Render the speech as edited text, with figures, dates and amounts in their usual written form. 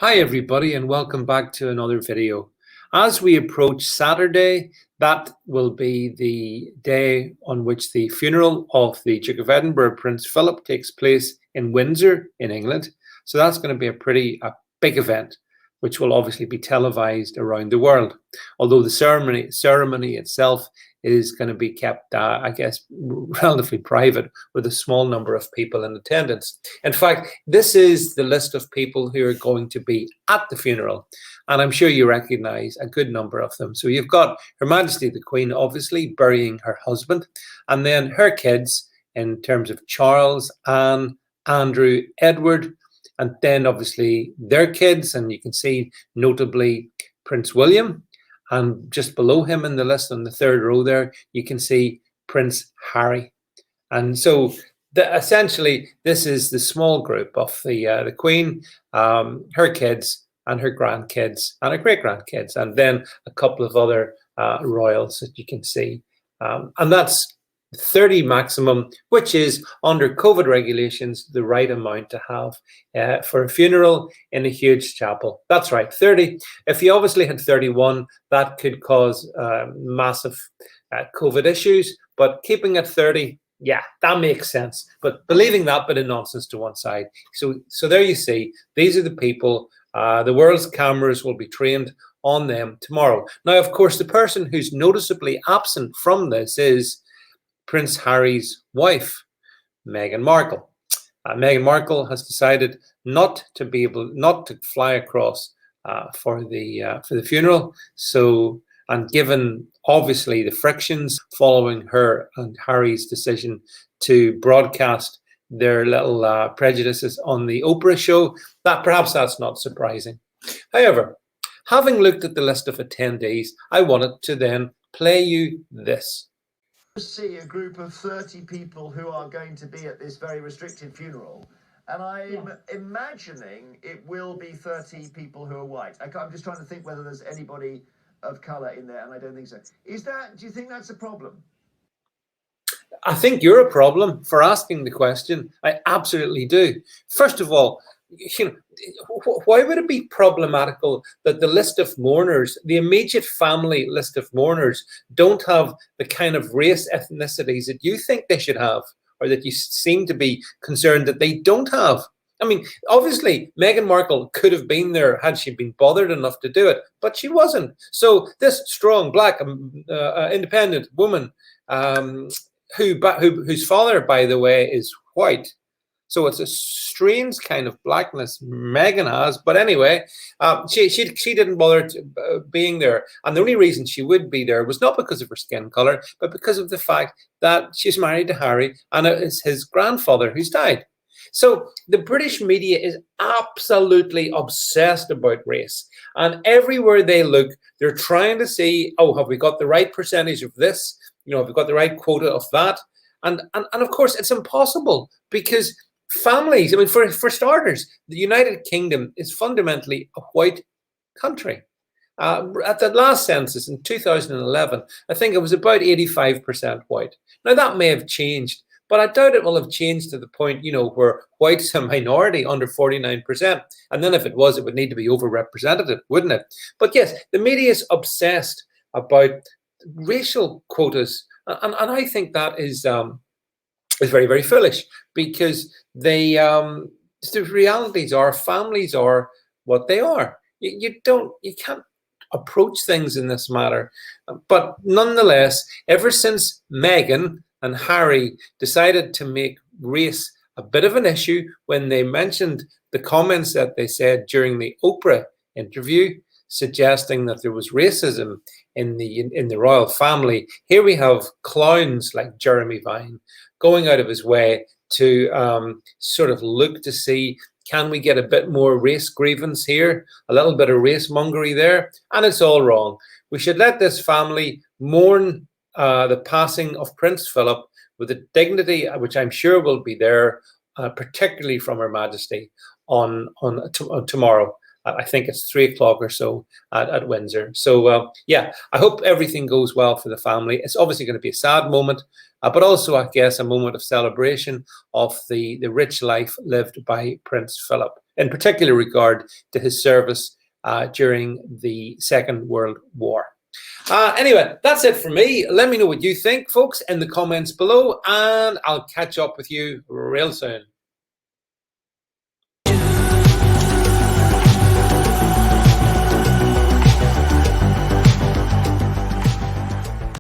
Hi everybody and welcome back to another video. As we approach Saturday, that will be the day on which the funeral of the Duke of Edinburgh, Prince Philip, takes place in Windsor in England. So that's going to be a big event, which will obviously be televised around the world. Although the ceremony itself is going to be kept, I guess, relatively private with a small number of people in attendance. In fact, this is the list of people who are going to be at the funeral, and I'm sure you recognize a good number of them. So you've got Her Majesty the Queen, obviously, burying her husband, and then her kids in terms of Charles, Anne, Andrew, Edward, and then obviously their kids, and you can see notably Prince William. And just below him in the list on the third row there, you can see Prince Harry. And so essentially, this is the small group of the Queen, her kids, and her grandkids, and her great-grandkids, and then a couple of other royals that you can see. And that's 30 maximum, which is under COVID regulations, the right amount to have for a funeral in a huge chapel. That's right, 30. If you obviously had 31, that could cause massive COVID issues, but keeping it 30, yeah, that makes sense. But believing that bit of nonsense to one side. So there you see, these are the people. The world's cameras will be trained on them tomorrow. Now, of course, the person who's noticeably absent from this is Prince Harry's wife, Meghan Markle. Meghan Markle has decided not to fly across for the funeral. So, and given obviously the frictions following her and Harry's decision to broadcast their little prejudices on the Oprah show, perhaps that's not surprising. However, having looked at the list of attendees, I wanted to then play you this. See a group of 30 people who are going to be at this very restricted funeral, and I'm imagining it will be 30 people who are white. I'm just trying to think whether there's anybody of colour in there, and I don't think so. Do you think that's a problem? I think you're a problem for asking the question. I absolutely do. First of all, why would it be problematical that the list of mourners, the immediate family list of mourners, don't have the kind of race ethnicities that you think they should have, or that you seem to be concerned that they don't have? I mean, obviously, Meghan Markle could have been there had she been bothered enough to do it, but she wasn't. So this strong, black, independent woman, whose father, by the way, is white. So it's a strange kind of blackness Meghan has. But anyway, she didn't bother being there. And the only reason she would be there was not because of her skin color, but because of the fact that she's married to Harry and it is his grandfather who's died. So the British media is absolutely obsessed about race. And everywhere they look, they're trying to see, oh, have we got the right percentage of this? Have we got the right quota of that? And of course, it's impossible because families, I mean, for starters, the United Kingdom is fundamentally a white country. At the last census in 2011, I think it was about 85% white. Now, that may have changed, but I doubt it will have changed to the point, where white's a minority under 49%. And then if it was, it would need to be overrepresented, wouldn't it? But yes, the media is obsessed about racial quotas. And I think that is very, very foolish, because the realities are families are what they are. You can't approach things in this matter. But nonetheless, ever since Meghan and Harry decided to make race a bit of an issue when they mentioned the comments that they said during the Oprah interview, suggesting that there was racism in the royal family, here we have clowns like Jeremy Vine going out of his way to sort of look to see, can we get a bit more race grievance here, a little bit of race mongery there? And it's all wrong. We should let this family mourn the passing of Prince Philip with a dignity which I'm sure will be there, particularly from Her Majesty on tomorrow. I think it's 3 o'clock or so at Windsor. So yeah, I hope everything goes well for the family. It's obviously going to be a sad moment, but also, I guess, a moment of celebration of the rich life lived by Prince Philip. in particular regard to his service during the Second World War. Anyway, that's it for me. Let me know what you think, folks, in the comments below, and I'll catch up with you real soon.